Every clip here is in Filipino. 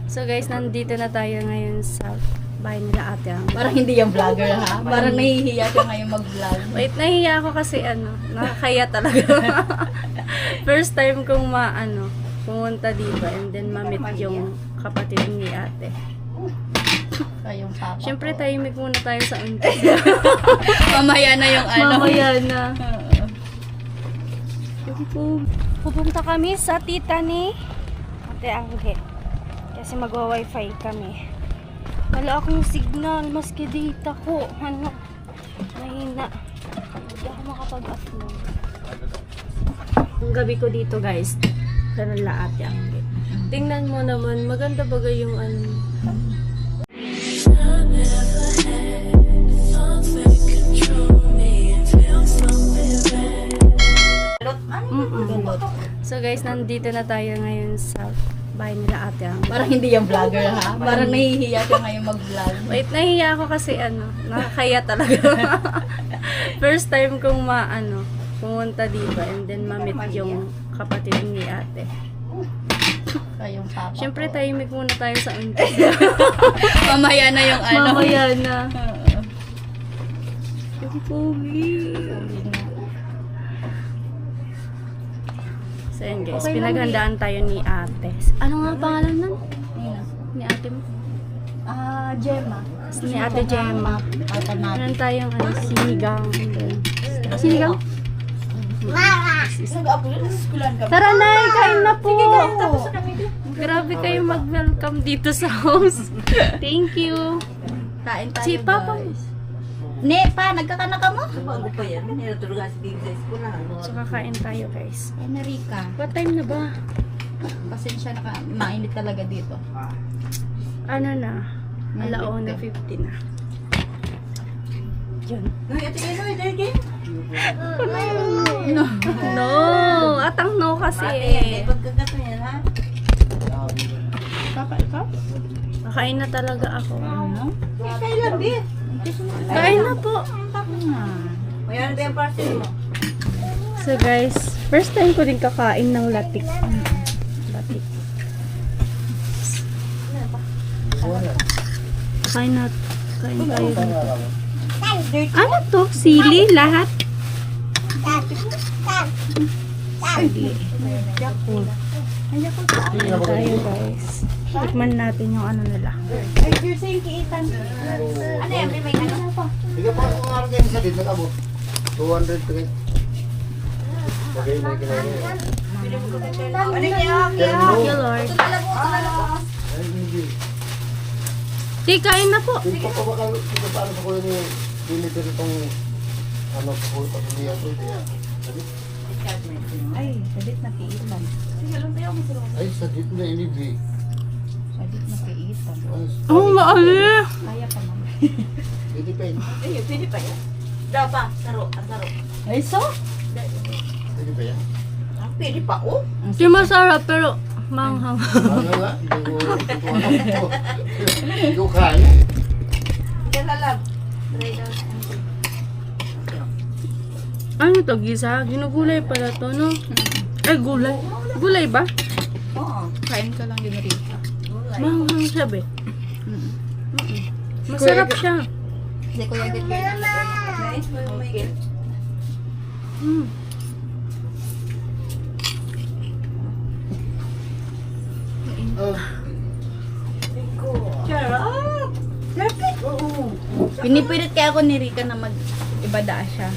So guys, nandito na tayo ngayon sa bahay nila ate. Parang hindi yung vlogger ha? Parang nahihiya ka ngayon mag-vlog. Wait, nahihiya ako kasi nakakaya talaga. First time kong pumunta dito and then ma-meet yung kapatid ni ate. Kayong papa. Siyempre, tahimik muna tayo sa unti. Mamaya na yung Mamaya na. Pupunta kami sa tita ni Ate Angge. Kasi magwa-wifi kami. Wala akong signal, maski data ko. Mahina. Hindi ako makapag-upload. Ang gabi ko dito guys, kanala Ate Angge. Tingnan mo naman, maganda bagay yung So guys, nandito na tayo ngayon sa bahay nila ate. Parang hindi yung vlogger ha? Parang nahihiya ka ngayon mag-vlog. Wait, nahihiya ako kasi nakakaya talaga. First time kong pumunta dito and then ma-meet yung kapatid ni ate. Kayong papa. Siyempre, tahimik muna tayo sa unti. Mamaya na yung Mamaya na. Yung pogi. So yun guys, pinaghandaan tayo ni ate. Ano nga pangalan nun? Ni ate mo? Gemma. Ni ate Gemma. Automatic. Meron tayong sinigang. Sinigang? Tara na, kain na po! Grabe kayo mag-welcome dito sa house. Thank you. Kain tayo Si Papa mo. Ne, pa, nagkakana ka mo? So kakain tayo guys. Ay, Narika. What time na ba? Pasensya na mainit talaga dito. Ano na? Alauna 50 na. Yun. No! Atang no kasi. Papa, ikaw? Kakain na talaga ako. Ano? Kailan, Bi? Kain na po. So guys, first time ko din kakain ng latik. Latik. Kain tayo dito. Ano to? Sili lahat? Sili. Kain tayo guys. Tikman natin yung nila. You're saying kiitan. Ano yan? May ano pa? Sige po, kung araw kayo sa dito, nag-abot. 203. Bagay na kinain. Thank you, Lord. Ay, hindi. Di, kain na po. Hindi pa ba kayo, hindi pa ano sa kuya ni Pinito itong sa kuya pa niya ito. Ay, sadit na kiitan. Ay, sa dito na inibi. Sadit na kiitan. Oh, maali. Kaya pa naman. Hindi pa yun. Pwede pa yan. Daw pa, taro, ang taro. Ay, so? Hindi pa yan. Pwede pa, oh. Di masarap pero manghang. Ano nga, hindi ko kaya. Yan na lang. Try daw. Ano to, gisa? Ginugulay pala to, no? Ay, gulay. Gulay ba? Oo. Kain ka lang din Rika. Manghang siya, be. Masarap siya. Hindi ko yung gitbay na Nice, may Mm. Charot! Pinipilit kaya ako ni Rika na mag-ibada siya.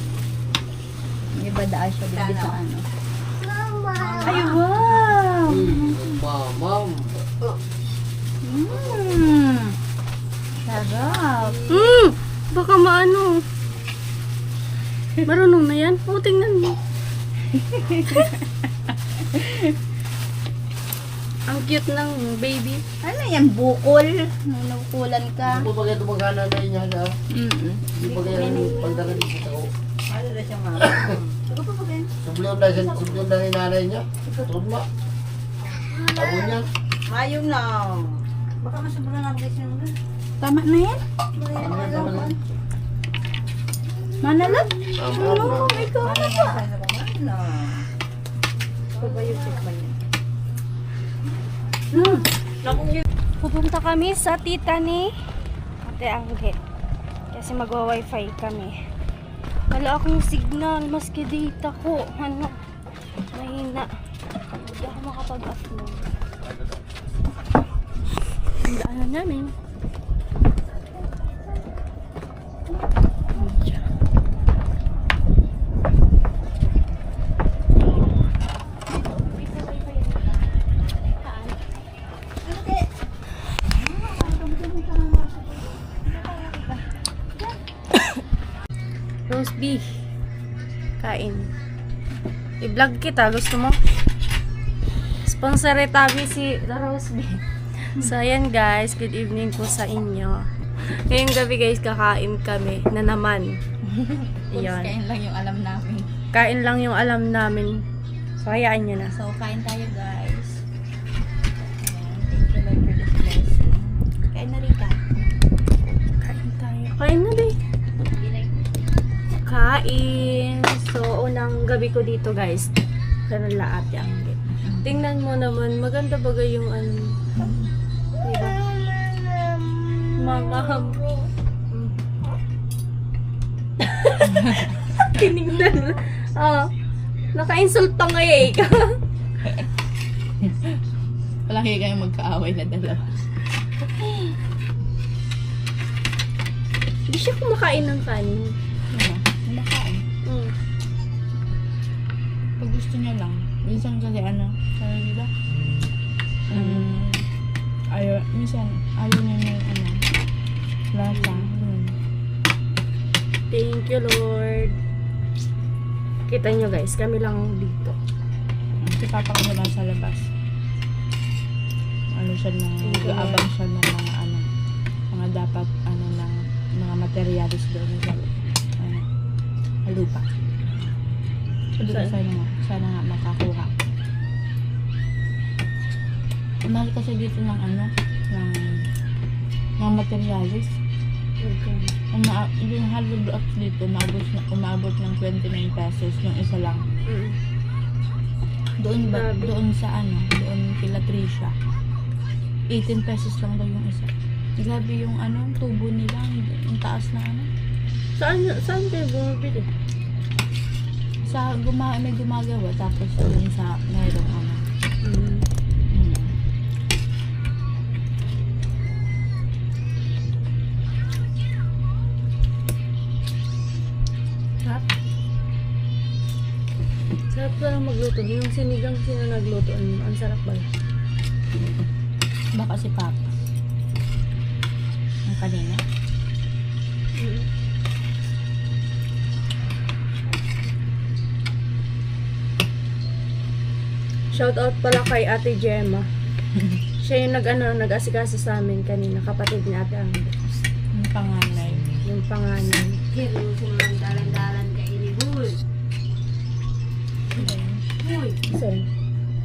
Mag-ibada siya dito sa ano. Ay, wow! Mamam. Sarap. Baka maano. Marunong na yan? O, tingnan mo. Ang cute ng baby. Ano yan? Bukol? Nabukulan ka? Ano ba kaya tumagana na niya na? Hindi ba kaya pagdala dito sa tao? Ano na siya, mama? Sige pa pag Subliyon na ni nanay niya. Tulog ba? Abo niya. Mayong lang. Baka masubra na guys yung Tama na yan? Manalap? Ano? Ikaw Ano nga sa pamana? Ito ba yung check ba niya? Pupunta kami sa tita ni Ate Angge. Kasi magwa-wifi kami. Wala akong signal. Maski data ko. Ano? Mahina. Hindi ako makapag-upload. Ang daanan namin. Roast beef. Kain. I-vlog kita. Gusto mo? Sponsor tabi si The Roast Beef. So, ayan guys. Good evening po sa inyo. Ngayong gabi guys, kakain kami na naman. Ayan. Kain lang yung alam namin. Kain lang yung alam namin. So, hayaan nyo na. So, kain tayo guys. Ayan, thank you Lord for this blessing. Kain na Rika. Kain tayo. Kain na ba? Kain. So, unang gabi ko dito guys. Kanala Ate Angge. Tingnan mo naman, maganda bagay yung ano. Diba? Mama. Tinignan. Naka-insult pa ngayon eh. Palagi kayong magkaaway na dalawa. Hindi siya kumakain ng kanin. Kumakain. Pag gusto niya lang. Minsan kasi sabi nila, minsan ayaw niya yung lasa. Thank you, Lord. Kita nyo guys, kami lang dito. Si Papa ko na lang sa labas. Siya nag-aabang siya ng mga dapat, ng mga materialis doon sa lupa. So, doon sana nga makakuha. Mahal kasi dito ng ng mga materialis. Yung hollow blocks dito, umabot ng 29 pesos yung isa lang. Doon doon kila Trisha. 18 pesos lang daw yung isa. Grabe yung tubo nila, yung taas na Saan kayo bumibili? May gumagawa, tapos dun sa mayroong Sarap pa lang magluto. Yung sinigang sino nagluto, ang sarap ba? Baka si Papa. Ang kanina. Shout out pala kay Ate Gemma. Siya yung nag-asikaso sa amin kanina, kapatid ni Ate Angge. Yung panganay. Yung panganay. Dalan-dalan ka inibul. Uy, So,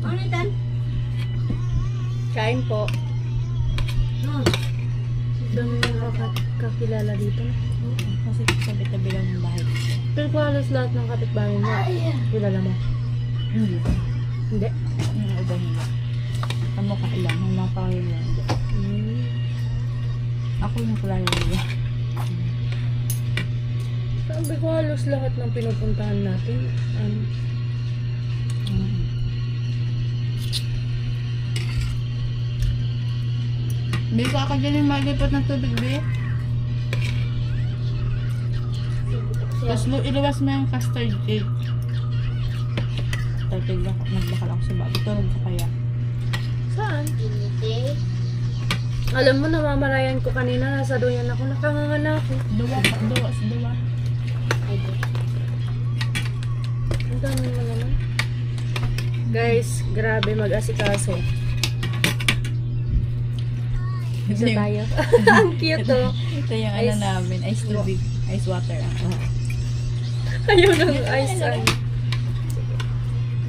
ano itan? kain po. No. Dami na nakakilala dito. Kasi tabi-tabi lang yung bahay. Pero kung halos lahat ng kapitbahay mo, kilala mo? Hindi. Hindi. Yung iba nila. Kamukha lang. Yung mga pangin lang. Ako yung kulala nila. Sabi ko halos lahat ng pinupuntahan natin. Biko ako dyan yung malipat ng tubig, Bi. Tapos iluwas mo yung custard cake. Tapos nagbakal ako sa bago. Tulog ka kaya. Saan? Alam mo, namamarayan ko kanina. Nasa doyan ako. Nakanganga ako. Duwa. Ang dami mo naman. Guys, grabe mag-asikaso. Isa tayo. Ang cute oh. Ito yung namin. Ice tubig. Ice water. Ayaw ng ice.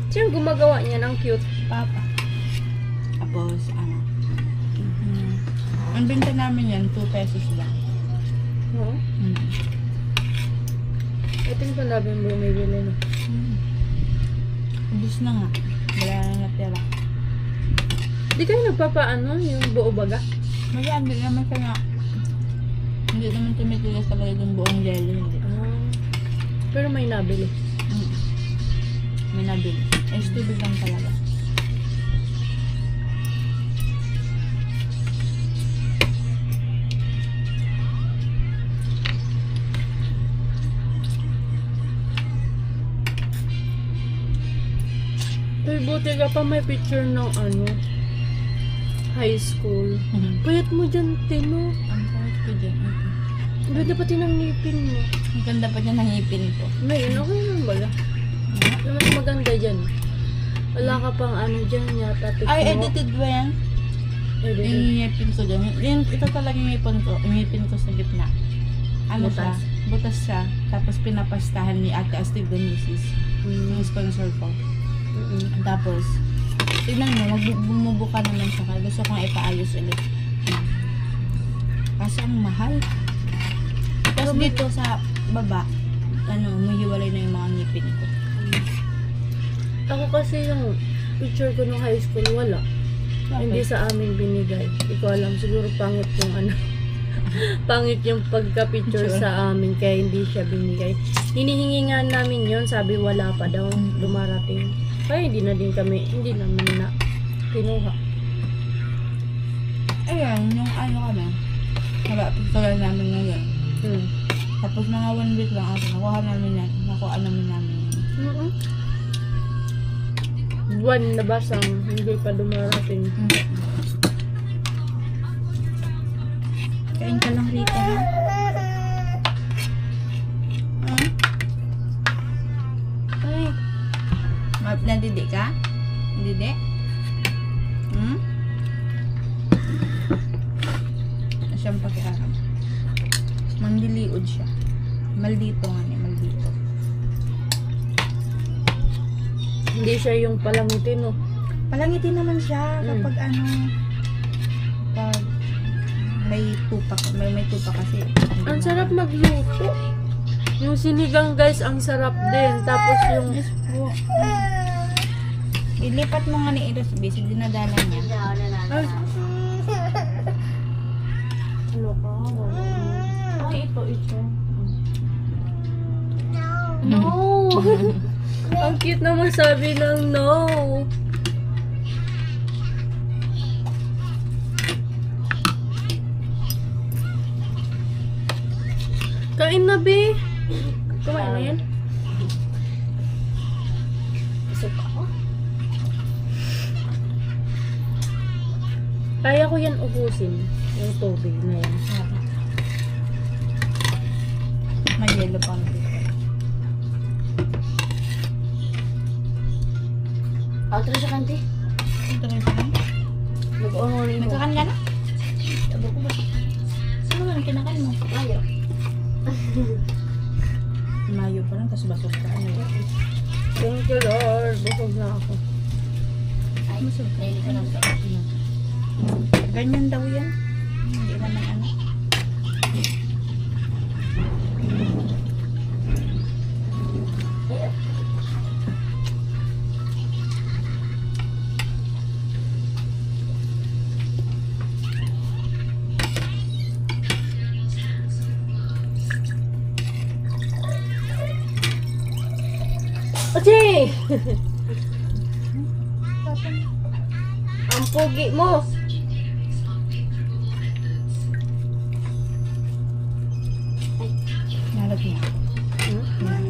Sino gumagawa niya ng cute? Papa. Tapos, ang benta namin yan, 2 pesos lang. No? Ito yung panabing bumibili no. Ubus na nga. Wala na natira. Di kayo nagpapaano yung buo baga? Magaan din naman siya nga. Hindi naman tumitigas talaga yung buong jelly. Hindi. Pero may nabili. May nabili. Ice tubig lang talaga. Pero buti ka pa may picture ng ano, high school. Payat mo dyan, Tino. Ang sarap ko dyan. Ang ganda pati ng ngipin mo. Ang ganda pa dyan ng ngipin ko. May okay lang ba? Mas maganda dyan. Wala ka pang ano dyan yata. Ay, edited ba yan? Edited. Yung ngipin ko dyan. Ito talaga yung ngipin ko sa gitna. Ano siya? Butas. Butas siya. Tapos pinapastahan ni Ate Astig the Mrs. Yung sponsor ko. Tapos, tignan mo, bumubuka naman siya. Kaya gusto kong ipaayos ulit. Kasi ang mahal. Tapos dito sa baba, mahiwalay na yung mga ngipin ko. Ako kasi yung picture ko nung high school, wala. Hindi sa amin binigay. Hindi ko alam. Siguro pangit yung ano. Pangit yung pagka-picture sa amin. Kaya hindi siya binigay. Hinihingi nga namin yun. Sabi wala pa daw. Dumarating. Kaya hindi naman na kinuha. Ayan, yung ano kami. Picture namin ngayon. Tapos mga 1 week lang ako. Nakuha namin yan. Nakuha naman namin yan. Buwan na basang. Hindi pa dumarating. Kain ka lang rito, ha? Ay. Nandidi ka? Nandidi? Siyang pakiaram. Mandiliod siya. Maldito nga niya, maldito. Hindi siya yung palangitin, no? Palangitin naman siya kapag pag may tupa kasi. Ang sarap magluto. Yung sinigang, guys, ang sarap din. Tapos yung... Yes po. Ilipat mo nga ni Eros B, sa dinadala niya. Ay. Ano ka? Ay, ito. No! Ang cute naman sabi ng no. Kain na, be. Kumain na yan? Gusto pa ako? Kaya ko yan ubusin. Yung tubig na yan. May yellow pang dito. Outro sa kanti. Ito rin pa lang. Nag-onori mo. Nagkakan ka na? Sabi ko ba? Sino nga ang kinakain mo? Mayo. Mayo pa lang, tapos basos ka. Ano yun? Thank you, Lord. Busog na ako. Busog ka. Ganyan daw yan. Hindi naman ano. Oche! Ang pogi mo! Nalag niya.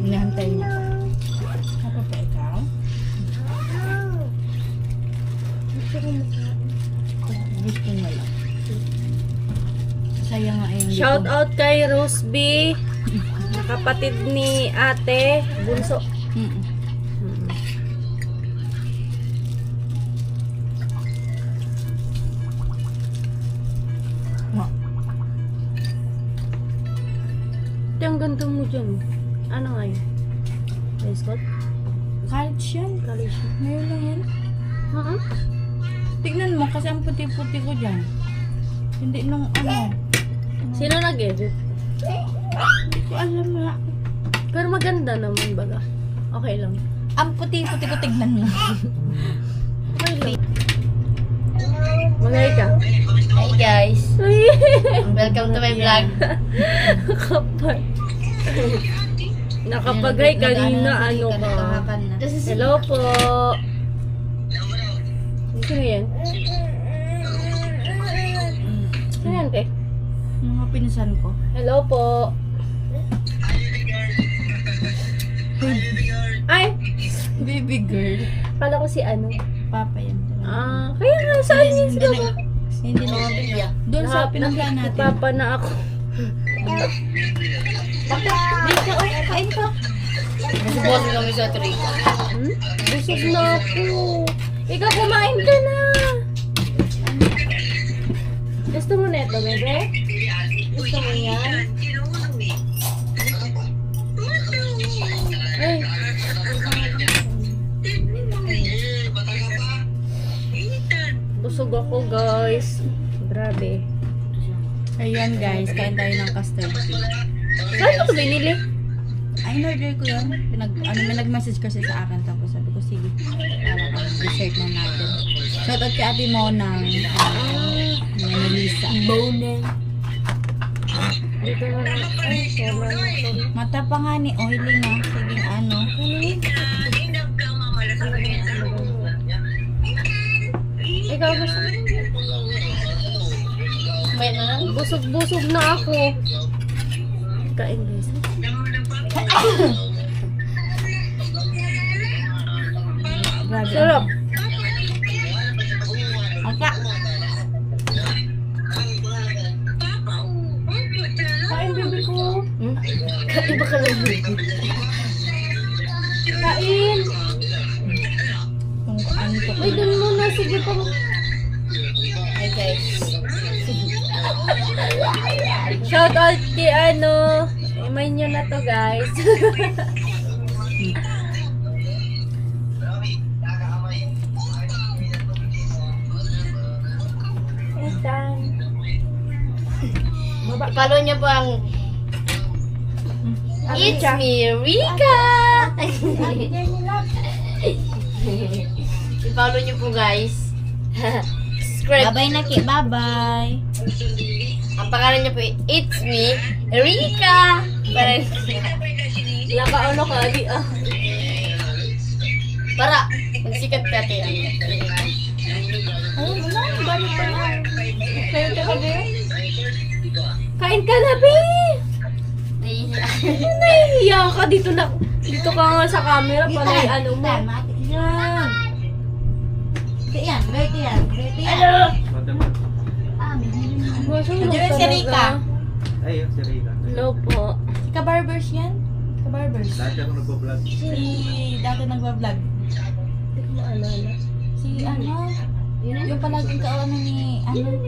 Hinahantay niya. Apa pa ikaw? Gusto mo lang. Sayang nga yung Shout out kay Rose B. Kapatid ni ate Bunso. Ang ganda mo dyan. Ano nga yun? High school? College yan. College. Ngayon lang yan. Tignan mo kasi ang puti-puti ko dyan. Hindi nung ano. Sino nag-edit? Hindi ko alam nga. Pero maganda naman baga. Okay lang. Ang puti-puti ko tignan mo. Okay lang. Magay ka. Hi guys, Ay, welcome to my vlog. kapal. Nakapagay kanina, ano ka? Naghahakan na. Hello po. Sino yan? Sino yan, te? Mga pinsan ko. Hello po. Ay, Baby girl. pala ko si ano. Papa yan. Kaya nga, saan yun Hindi sila? na. Hindi na. Doon sa pinaglaan natin. Papa na ako. Dito, kain ka. Boss kami sa tree. Busog na ako. Ikaw, kumain ka na. Gusto mo neto, bebe? Gusto mo yan? Ay. Busog ako, guys. Grabe. Ayan guys, kain tayo ng custard cake. Saan mo ito binili? Ay, in-order ko yun. May nag-message kasi sa akin. Tapos sabi ko, sige, dessert na natin. Shoutout kay Ate Monang. Melissa. Boneng. Dito na lang. Ay, sorry. Mata pa nga ni Oily nga. Sige, ano. Ikaw, gusto mo? May na lang. Busog-busog na ako. Kain, guys. Grabe. Sarap. Aka. Kain, baby ko. Kain ba ka lang, baby? Kain. Kung ano to. Ay, dun muna. Sige pa. Hi guys. Shout out kay ano. Imay nyo na to, guys. Etan. Follow niyo po ang It's siya? me, Rika! I-follow niyo po guys. Subscribe. Bye-bye na ki. Bye-bye. Ang pangalan niyo po It's me, Rika! Laka-ano ka, di ah. Para magsikat ka tayo. Ay, wala. Dami pa na. Kain ka na, be? Kain ka na, be! Nahihiya ka dito na. Dito ka nga sa camera pala yung ano mo. Yan. Yan. Berti yan. Berti yan. Hello! Masarap Diyan si talaga. Rika. Ayun, si Rika. Hello po. Si Ka-Barbers yan. Ka-Barbers. Dati ako nagpo-vlog. Si dati nagbablog. Hindi ko maalala. Si ano? Yung palaging kaano ni ano?